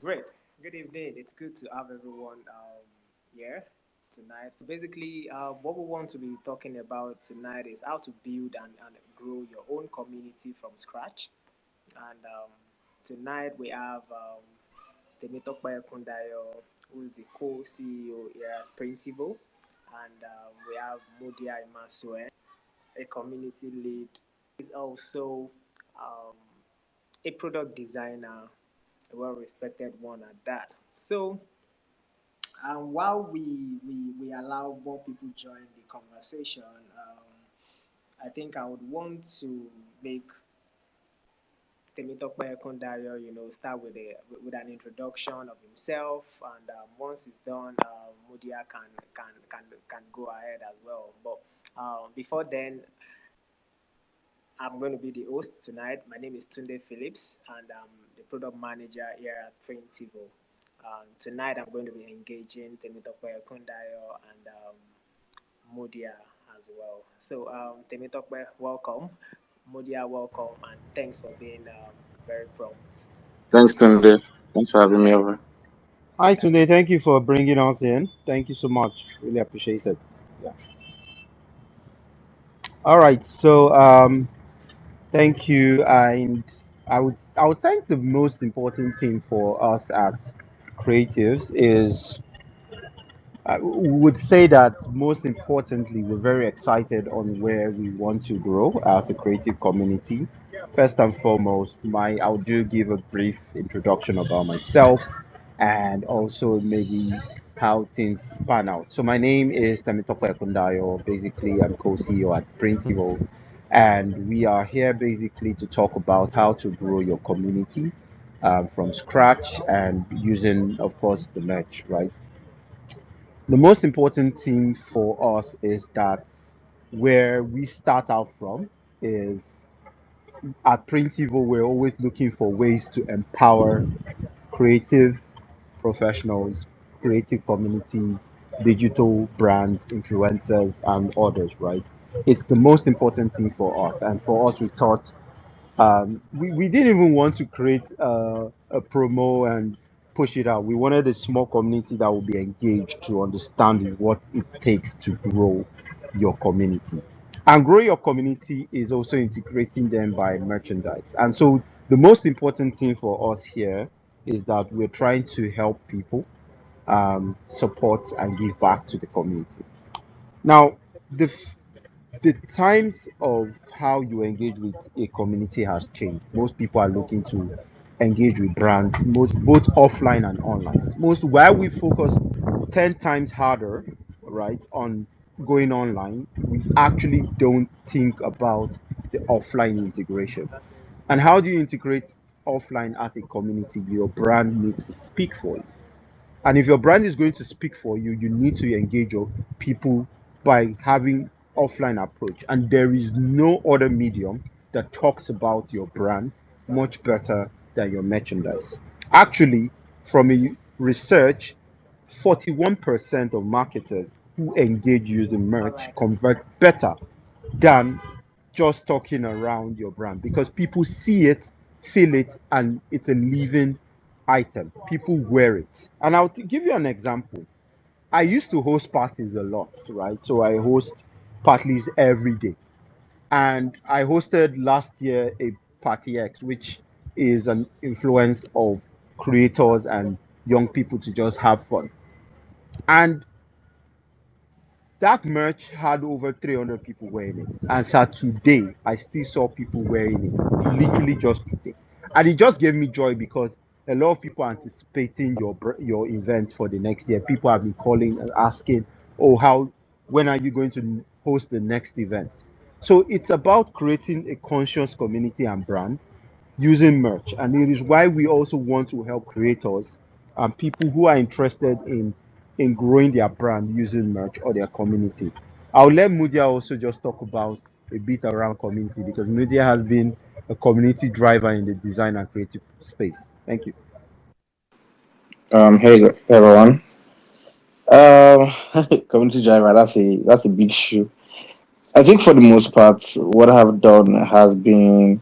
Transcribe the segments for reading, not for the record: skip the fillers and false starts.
Great. Good evening. It's good to have everyone here tonight. Basically, what we want to be talking about tonight is how to build and grow your own community from scratch. And tonight we have Temitope Ekundayo, who is the co-CEO here at Printivo. And we have Mudia Imasuen, a community lead. He's also um, a product designer, a well-respected one at that. So, while we allow more people join the conversation, I think I would want to make Temitope Ekundayo, start with an introduction of himself, and once it's done, Mudia can go ahead as well. But before then, I'm going to be the host tonight. My name is Tunde Phillips, and I'm the product manager here at Printivo. Tonight, I'm going to be engaging Temitope Ekundayo and Mudia as well. So, Temitope, welcome. Mudia, welcome, and thanks for being very prompt. Thanks, Tunde. Thanks for having me over. Hi, Thank Tunde. Thank you for bringing us in. Thank you so much. Really appreciate it. Yeah. All right. Thank you. And I would think the most important thing for us as creatives is I would say that most importantly, we're very excited on where we want to grow as a creative community. First and foremost, I'll do give a brief introduction about myself and also maybe how things pan out. So my name is Temitope Ekundayo. Basically, I'm co-CEO at Printivo, and we are here basically to talk about how to grow your community from scratch and using, of course, the merch, right? The most important thing for us is that where we start out from is at Printivo, we're always looking for ways to empower creative professionals, creative communities, digital brands, influencers, and others, right? It's the most important thing for us. And for us, we thought we didn't even want to create a promo and push it out. We wanted a small community that would be engaged to understand what it takes to grow your community. And grow your community is also integrating them by merchandise. And so the most important thing for us here is that we're trying to help people support and give back to the community. Now, the times of how you engage with a community has changed. Most people are looking to engage with brands, both offline and online. Most while we focus 10 times harder, right, on going online, we actually don't think about the offline integration. And how do you integrate offline as a community? Your brand needs to speak for you. And if your brand is going to speak for you, you need to engage your people by having offline approach. And there is no other medium that talks about your brand much better than your merchandise. Actually, from a research, 41% of marketers who engage using All merch right. convert better than just talking around your brand because people see it, feel it, and it's a living item. People wear it. And I'll give you an example. I used to host parties a lot, right? So I host parties every day. And I hosted last year a Party X, which is an influence of creators and young people to just have fun. And that merch had over 300 people wearing it. And so today, I still saw people wearing it, literally just today. And it just gave me joy because a lot of people are anticipating your event for the next year. People have been calling and asking, oh, when are you going to host the next event? So it's about creating a conscious community and brand using merch. And it is why we also want to help creators and people who are interested in growing their brand using merch or their community. I'll let Mudia also just talk about a bit around community because Mudia has been a community driver in the design and creative space. Thank you. Hey everyone. Community driver. That's a big shoe. I think for the most part, what I have done has been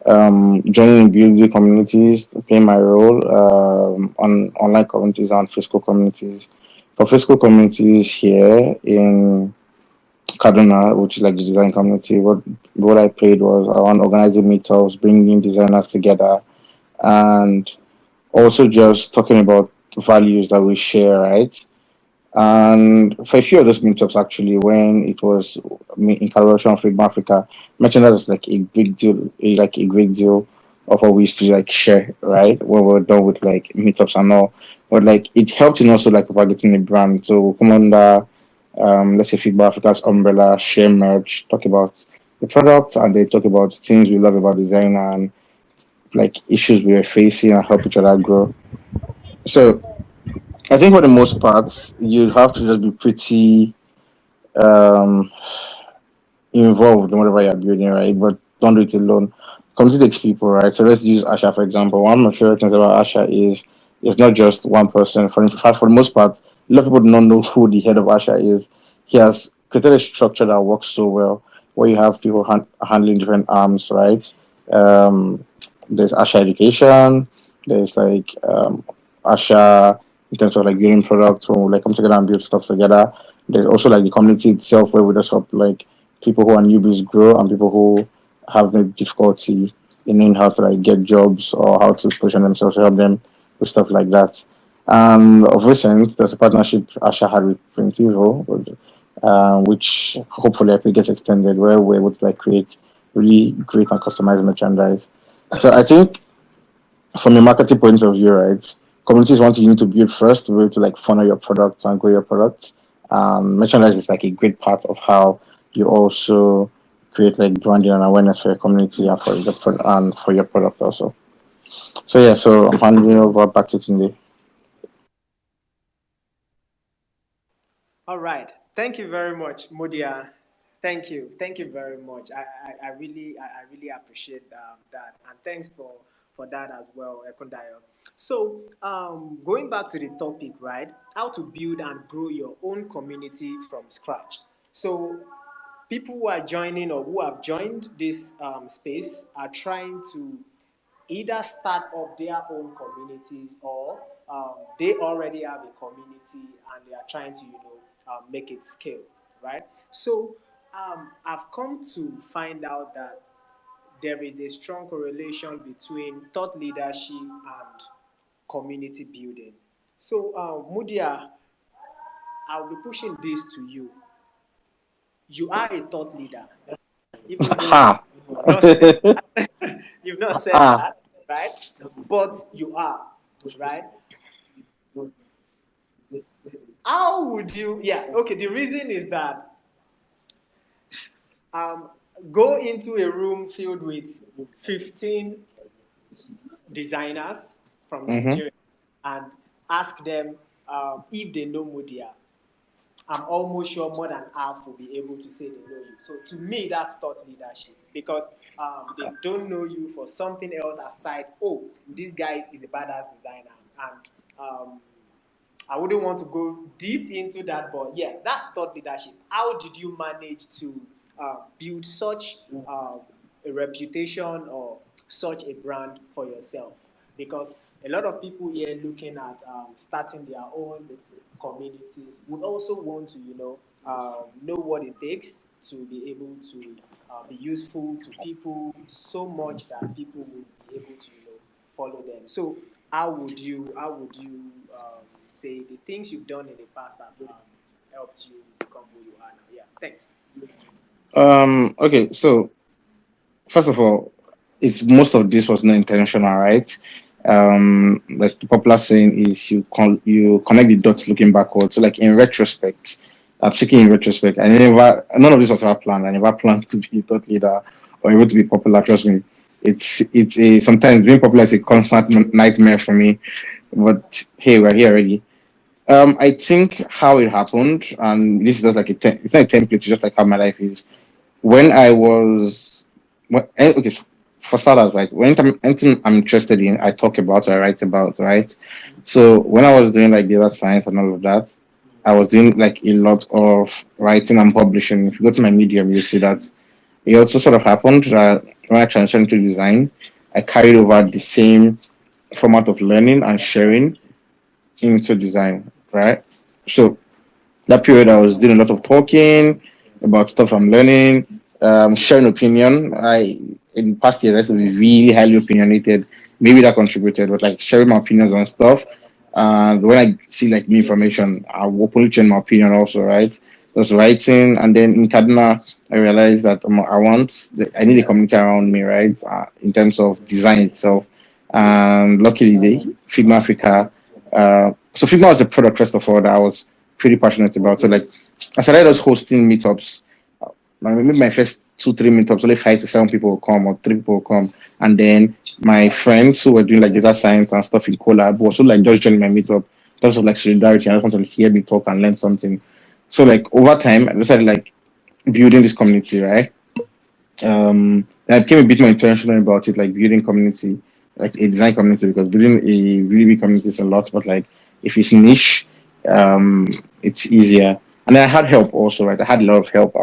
joining building communities, playing my role on online communities and physical communities. For physical communities here in Kaduna, which is like the design community, what I played was around organizing meetups, bringing designers together, and also just talking about values that we share, right? And for a few of those meetups, actually, when it was in collaboration with Africa, mentioned that was like a big deal, like a great deal of what we used to like share, right? When we were done with like meetups and all, but like it helped in also like propagating the brand. So we come under, let's say Figma Africa's umbrella, share merch, talk about the product, and they talk about things we love about design and like issues we are facing and help each other grow. So I think for the most part, you have to just be pretty um, involved in whatever you're building, right? But don't do it alone. Community takes people, right? So let's use Asha for example. One of my favorite things about Asha is it's not just one person. In fact, for the most part, a lot of people do not know who the head of Asha is. He has created a structure that works so well, where you have people handling different arms, right? Um, there's Asha Education. There's like Asha in terms of like building products when we like come together and build stuff together. There's also like the community itself where we just help like people who are newbies grow and people who have maybe difficulty in knowing how to like get jobs or how to position themselves to help them with stuff like that. Of recent, there's a partnership Asha had with Printivo, which hopefully I could get extended, where we're able to like create really great and customized merchandise. So I think from a marketing point of view, right, communities want you need to build first to be able to like funnel your products and grow your products. Merchandise is like a great part of how you also create like branding and awareness for your community and for and for your product also. So yeah, so I'm handing over back to Tunde. All right. Thank you very much, Mudia. Thank you. Thank you very much. I really appreciate that. And thanks for that as well, Ekundayo. So, going back to the topic, right? How to build and grow your own community from scratch. So, people who are joining or who have joined this space are trying to either start up their own communities or they already have a community and they are trying to make it scale, right? So I've come to find out that there is a strong correlation between thought leadership and community building. So Mudia, I'll be pushing this to you. You are a thought leader, even though you've Ha! not said that. You've not said Ha! that, right? But you are, right? How would you? Yeah, okay. The reason is that um, go into a room filled with 15 designers from Mm-hmm. Nigeria and ask them if they know Mudia. I'm almost sure more than half will be able to say they know you. So to me, that's thought leadership because they don't know you for something else aside. Oh, this guy is a badass designer, and I wouldn't want to go deep into that, but yeah, that's thought leadership. How did you manage to build such a reputation or such a brand for yourself? Because a lot of people here looking at starting their own communities would also want to, know what it takes to be able to be useful to people so much that people will be able to, follow them. So how would you say the things you've done in the past have helped you become who you are now? Yeah, thanks. Okay, so first of all, it's most of this was not intentional, right? Like the popular saying is you connect the dots looking backwards. So like in retrospect, I'm speaking in retrospect. I never none of this was ever planned. I never planned to be a thought leader or able to be popular. Trust me, it's a sometimes being popular is a constant nightmare for me. But hey, we're here already. I think how it happened, and this is just like it's not a template, it's just like how my life is when I was okay, for starters, like when anything I'm interested in, I talk about, I write about, right? So when I was doing like data science and all of that, I was doing like a lot of writing and publishing. If you go to my Medium, you see that it also sort of happened that when I transitioned to design, I carried over the same format of learning and sharing into design, right? So that period I was doing a lot of talking about stuff I'm learning, sharing opinion. I in past years I used to be really highly opinionated. Maybe that contributed, but like sharing my opinions on stuff. And when I see like new information, I will openly change my opinion also, right? Just writing, and then in Kaduna, I realized that I need a community around me, right? In terms of design itself, and luckily, Figma Africa. So Figma was a product first of all that I was pretty passionate about. So like I started just hosting meetups. Maybe my first 2, 3 meetups, only 5 to 7 people will come or 3 people will come. And then my friends who were doing like data science and stuff in collab were also like just joining my meetup in terms of like solidarity. I just want to hear me talk and learn something. So like over time I decided like building this community, right? And I became a bit more intentional about it, like building community, like a design community, because building a really big community is a lot, but like if it's niche, um, it's easier. And then I had help also, right? I had a lot of help.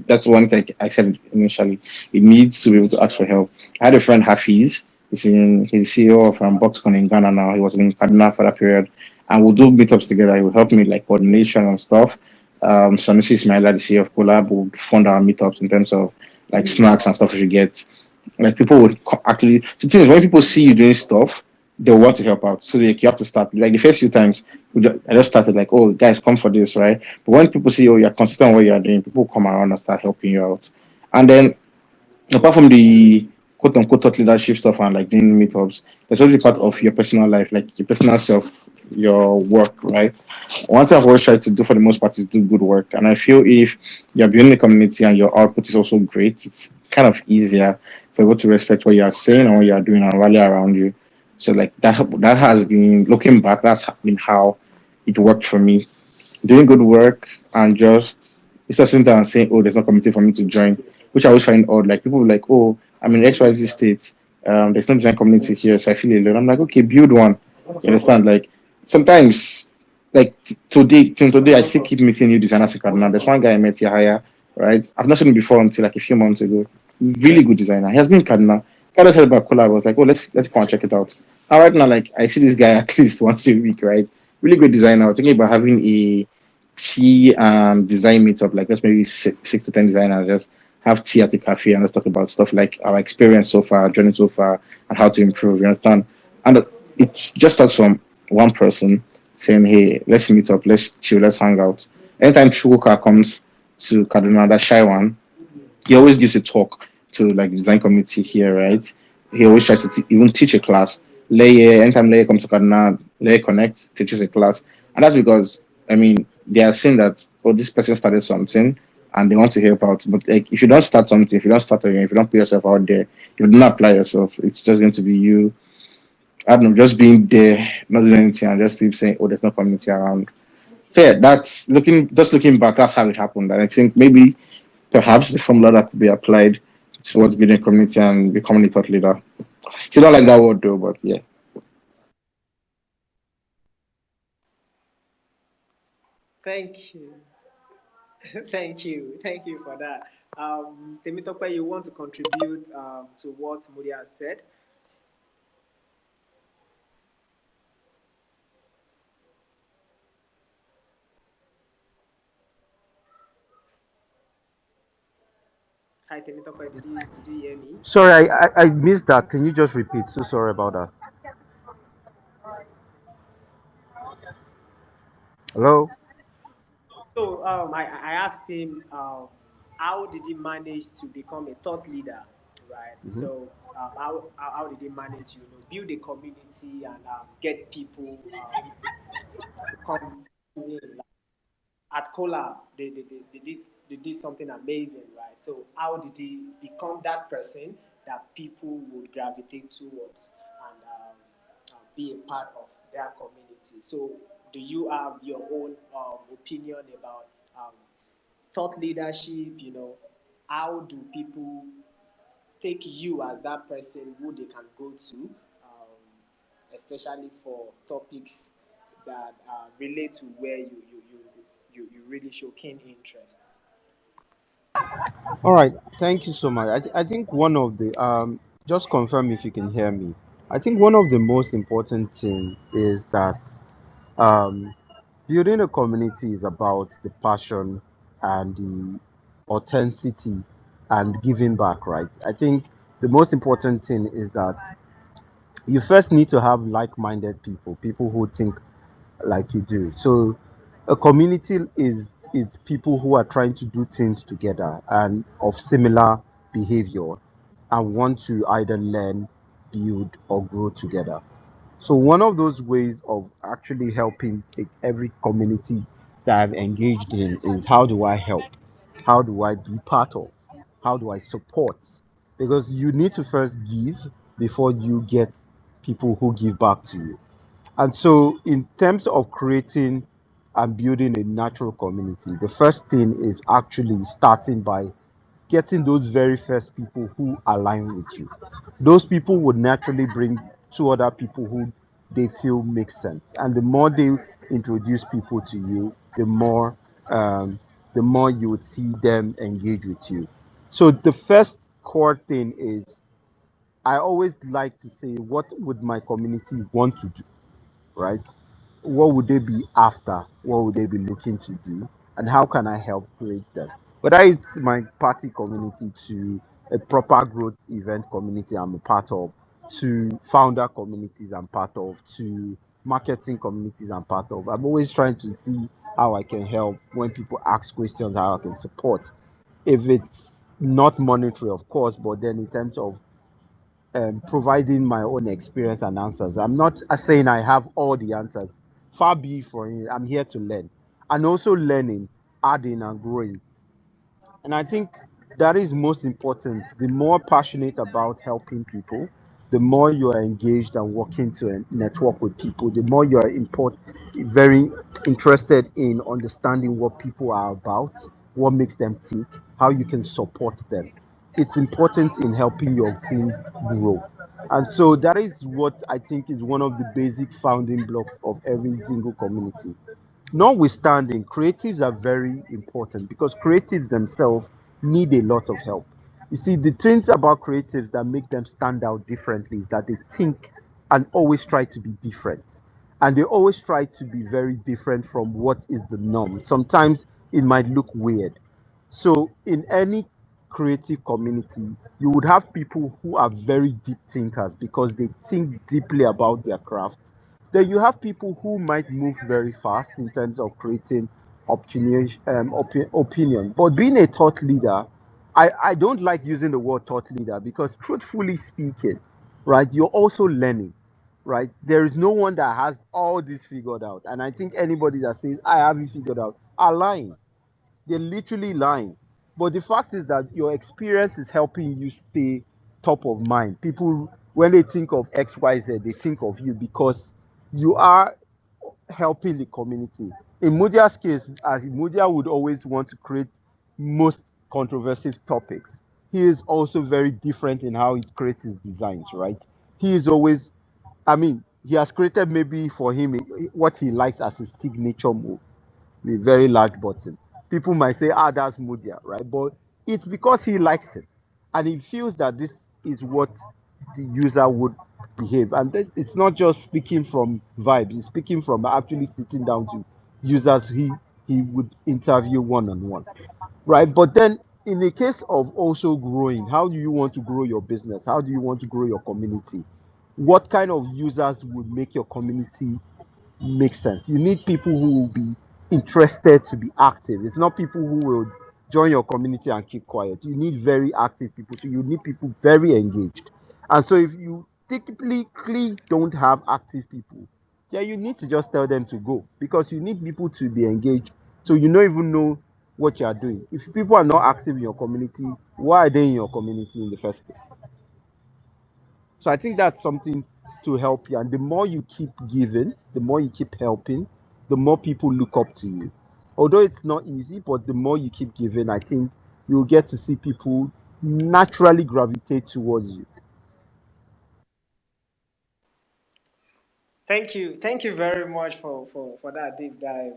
That's one thing I said initially. It needs to be able to ask for help. I had a friend Hafiz. He's CEO of Boxcon in Ghana now. He was in Kaduna for that period, and we'll do meetups together. He will help me like coordination and stuff. Sanusi Ismaila, the CEO of Collab, would fund our meetups in terms of like snacks and stuff if you get. Like people would actually. The thing is, when people see you doing stuff, they'll want to help out. So like you have to start. Like the first few times, I just started like, oh guys, come for this, right? But when people see, oh, you're consistent on what you are doing, people come around and start helping you out. And then apart from the quote unquote thought leadership stuff and like doing meetups, there's also part of your personal life, like your personal self, your work, right? One thing I've always tried to do for the most part is do good work. And I feel if you're building a community and your output is also great, it's kind of easier for people to respect what you are saying and what you are doing and rally around you. So like that has been looking back, that's been how it worked for me doing good work and just it's a sitting down and saying, "Oh, there's no community for me to join," which I always find odd. Like people be like, "Oh, I'm in XYZ state. There's no design community here, so I feel alone." I'm like, "Okay, build one." You understand? Like sometimes, like till today, I still keep meeting new designers in Kaduna. There's one guy I met here, higher, right? I've not seen him before until like a few months ago. Really good designer. He has been in Kaduna. Kind of heard about collab. I was like, "Oh, let's go and check it out." And right now, like I see this guy at least once a week, right? Really good designer. I was thinking about having a tea and design meetup, like just maybe 6 to 10 designers, just have tea at a cafe and let's talk about stuff like our experience so far, journey so far, and how to improve. You understand? And it's just starts from one person saying, "Hey, let's meet up, let's chill, let's hang out." Anytime Chukwuka comes to Kaduna, that shy one, he always gives a talk to like the design community here, right? He always tries to even teach a class. Leye, anytime Leye comes to Kaduna, Leye connects, teaches a class. And that's because, I mean, they are saying that, oh, this person started something and they want to help out. But like, if you don't start something, if you don't start again, if you don't put yourself out there, if you do not apply yourself, it's just going to be you, I don't know, just being there, not doing anything and just keep saying, oh, there's no community around. So yeah, just looking back, that's how it happened. And I think maybe perhaps the formula that could be applied towards building a community and becoming a thought leader. Still don't like that word though, but yeah. Thank you. Thank you for that. Temitope, you want to contribute to what Mudia has said? Hi, Temitope, did you hear me? Sorry, I missed that. Can you just repeat? So sorry about that. Hello? So I asked him how did he manage to become a thought leader, right? Hmm. So how did he manage to build a community and get people to come to him? At Collab, they did something amazing, right? So how did he become that person that people would gravitate towards and be a part of their community? So do you have your own opinion about um, thought leadership? How do people take you as that person who they can go to, especially for topics that relate to where you really show keen interest. All right, thank you so much. I think one of the just confirm if you can hear me. I think one of the most important thing is that um, building a community is about the passion and the authenticity and giving back, right? I think the most important thing is that you first need to have like-minded people, people who think like you do. So a community is people who are trying to do things together and of similar behavior and want to either learn, build, or grow together. So one of those ways of actually helping every community that I've engaged in is how do I help? How do I be part of? How do I support? Because you need to first give before you get people who give back to you. And so, in terms of creating and building a natural community, the first thing is actually starting by getting those very first people who align with you. Those people would naturally bring two other people who they feel make sense. And the more they introduce people to you, um, the more you would see them engage with you. So the first core thing is I always like to say, what would my community want to do? Right? What would they be after? What would they be looking to do? And how can I help create them? Whether it's my party community to a proper growth event community I'm a part of, to founder communities I'm part of, to marketing communities I'm part of. I'm always trying to see how I can help when people ask questions, how I can support. If it's not monetary, of course, but then in terms of providing my own experience and answers. I'm not saying I have all the answers. Far be from it. I'm here to learn and also learning, adding, and growing. And I think that is most important. The more passionate about helping people, the more you are engaged and working to network with people, the more you are very interested in understanding what people are about, what makes them tick, how you can support them. It's important in helping your team grow. And so that is what I think is one of the basic founding blocks of every single community. Notwithstanding, creatives are very important because creatives themselves need a lot of help. You see, the things about creatives that make them stand out differently is that they think and always try to be different. And they always try to be very different from what is the norm. Sometimes it might look weird. So, in any creative community, you would have people who are very deep thinkers because they think deeply about their craft. Then you have people who might move very fast in terms of creating opinion. But being a thought leader, I don't like using the word thought leader because, truthfully speaking, right, you're also learning, right? There is no one that has all this figured out. And I think anybody that says, I have it figured out, are lying. They're literally lying. But the fact is that your experience is helping you stay top of mind. People, when they think of XYZ, they think of you because you are helping the community. In Mudia's case, as Mudia would always want to create most controversial topics, he is also very different in how he creates his designs, right? He is always, I mean, he has created maybe for him what he likes as his signature move, a very large button. People might say, ah, that's Mudia, right? But it's because he likes it and he feels that this is what the user would behave. And then it's not just speaking from vibes, it's speaking from actually sitting down to users he would interview one on one, right? But then in the case of also growing, how do you want to grow your business? How do you want to grow your community? What kind of users would make your community makes sense? You need people who will be interested to be active. It's not people who will join your community and keep quiet. You need very active people. So you need people very engaged. And so if you typically don't have active people, yeah, you need to just tell them to go because you need people to be engaged. So you don't even know what you are doing. If people are not active in your community, why are they in your community in the first place? So I think that's something to help you. And the more you keep giving, the more you keep helping, the more people look up to you. Although it's not easy, but the more you keep giving, I think you'll get to see people naturally gravitate towards you. Thank you very much for that deep dive,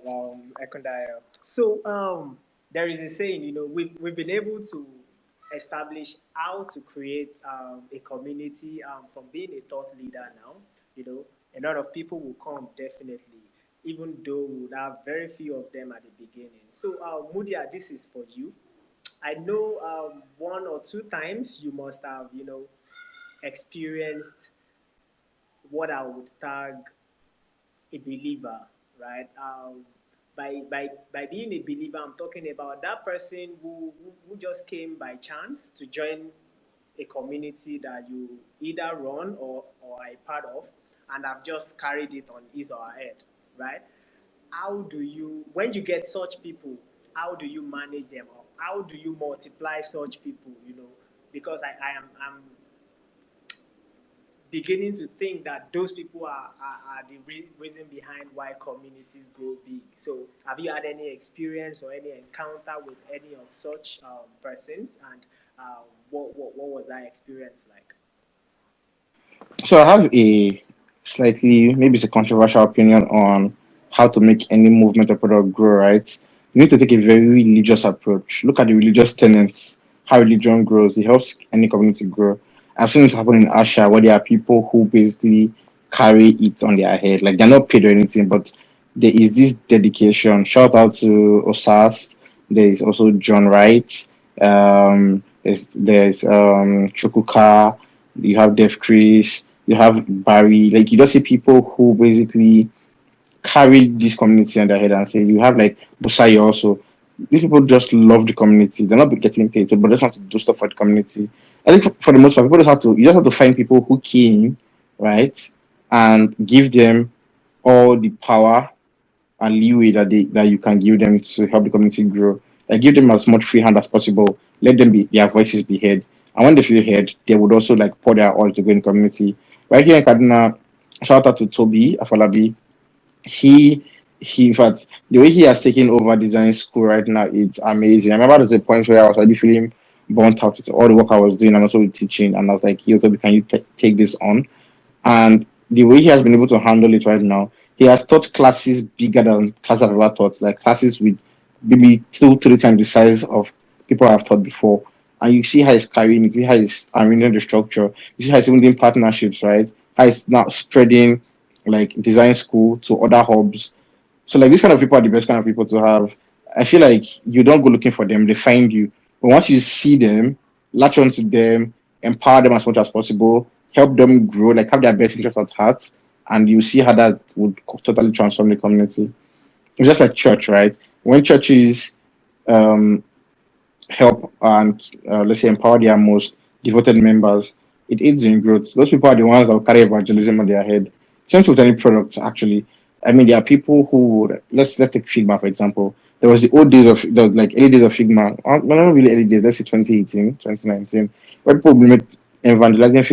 Ekundayo. So, there is a saying, we've been able to establish how to create a community from being a thought leader now. A lot of people will come definitely, even though we would have very few of them at the beginning. So, Mudia, this is for you. I know one or two times you must have, experienced what I would tag a believer, right? By being a believer, I'm talking about that person who just came by chance to join a community that you either run or are a part of, and have just carried it on his or her head, right? How do you, when you get such people, how do you manage them? Or how do you multiply such people? Because I'm beginning to think that those people are the reason behind why communities grow big. So, have you had any experience or any encounter with any of such persons? And what was that experience like? So I have a slightly, maybe it's a controversial opinion on how to make any movement or product grow, right? You need to take a very religious approach. Look at the religious tenets, how religion grows. It helps any community grow. I've seen it happen in Asha where there are people who basically carry it on their head. Like they're not paid or anything, but there is this dedication. Shout out to Osas. There is also John Wright. There's Chukuka. You have Def Chris, you have Barry. Like you just see people who basically carry this community on their head and say you have like Busai also. These people just love the community. They're not getting paid, but they just want to do stuff for the community. I think for the most part, people just have to you just have to find people who can, right, and give them all the power and leeway that you can give them to help the community grow. Like give them as much free hand as possible. Let them be their voices be heard. And when they feel heard, they would also like pour their all to go in the community. Right here in Kaduna, shout out to Toby Afalabi. He he in fact the way he has taken over design school right now, it's amazing. I remember there's a point where I was already feeling burnt out with all the work I was doing and also with teaching, and I was like, yo, Toby, can you take this on? And the way he has been able to handle it right now, he has taught classes bigger than classes I've ever taught, like classes with maybe two, three times the size of people I've taught before. And you see how he's carrying it, you see how he's arranging the structure, you see how he's even doing partnerships, right? How he's now spreading like design school to other hubs. So like these kind of people are the best kind of people to have. I feel like you don't go looking for them, they find you. But once you see them, latch onto them, empower them as much as possible, help them grow, like have their best interest at heart, and you see how that would totally transform the community. It's just like church, right? When churches um, help and let's say empower their most devoted members, it aids in growth. Those people are the ones that will carry evangelism on their head. Same with any product, actually. I mean, there are people who would, let's take Figma for example. There was the old days of there was like early days of Figma. Not really early days. Let's say 2018, 2019, where people would be evangelizing